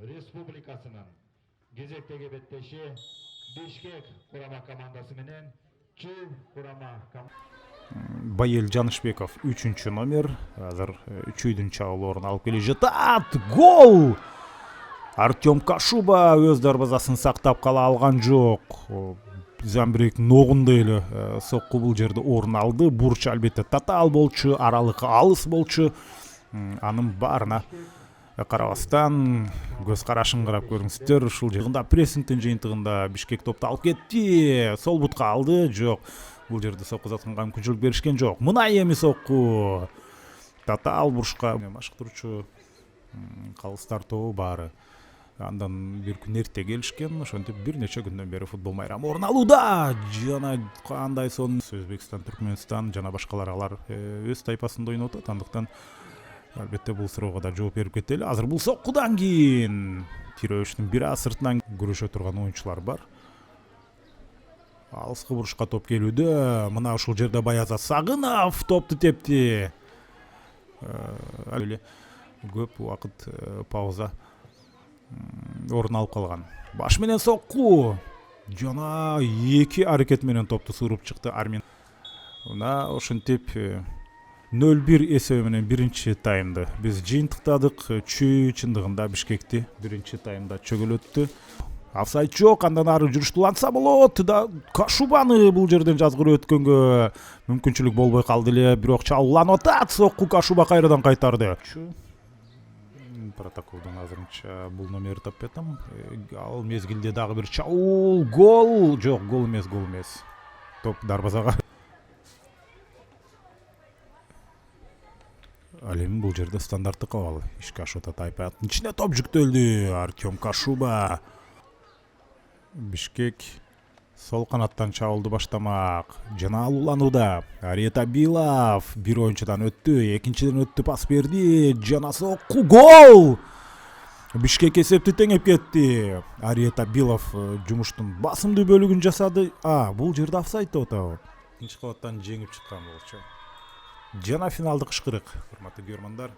Республикасынын кезектеги беттеши Бишкек курама командасы менен Чу курама Байел Жанышбеков 3 номер. Азыр үчүйдүн чабуул орун алып келе жатат. Гол! Артем Кашуба өз дарбазасын сактап кала алган жок. Замбирек ногундай эле сокку бул жерде орун алды. Бурч албетте татаал болчу, аралык алыс болчу. Анын баарына карабастан көз карашын карап көрүңүздөр. Ушул жыгында прессингтин жыйынтыгында Бишкек топту алып кетти. Сол бутка алды. Жок. Бул жерде сокку затканга мүмкүнчүлүк беришкен жок. Мына эми сокку. Татаал бурушка машыктыруучу калыстар тобу баары. Андан бир күн эрте келишкен. Ошентип бир нече күндөн бери футбол майрамы орун алууда. Жана кандай сон Өзбекстан, Түркмөнстан жана башкалар алар өз тайпасында ойноп атат. Андыктан албетте бул суроого да жооп берип кетели. Азыр бул соккудан кийин тирөөчтүн бир аз сыртынан күрөшө турган оюнчулар бар. Алыскы бурушка топ келүүдө. Мына ушул жерде Баязат Сагынов топту тепти. Эле көп убакыт пауза орун алып калган. Баш менен сокку. Жана эки аракет менен топту сууруп чыкты Армин. Мына ошентип 0-1 эсеби менен биринчи таймды биз жыйынтыктадык. Чүй чындыгында Бишкекти биринчи таймда чөгөлөттү. Офсайд жок, андан ары жүрүштү болот да. Кашубаны бул жерден жазгырып өткөнгө мүмкүнчүлүк болбой калды эле, бирок чабууланып атат. Сокку Кашуба кайрадан кайтарды. Протоколдон азырынча бул номерди таппай атам. Ал мезгилде дагы бир чабуул, гол. Жок, гол эмес. Топ дарбазага. Ал эми бул жерде стандарттык кабыл ишке ашып атат. Айпаттын ичине топ жүктөлдү. Артем Кашуба. Бишкек сол канаттан чабуулду баштамак. Жана уланууда. Ариета Билов бир оюнчудан өттү, экинчиден өттү, пас берди. Жана сокку, гол! Бишкек эсепти теңеп кетти. Ариета Билов жумуштун басымдуу бөлүгүн жасады. Бул жерде офсайд деп атабы. Экинчи кабаттан жеңип чыккан болчу. Жана финалдык ышкырык, урматтуу көрөрмандар.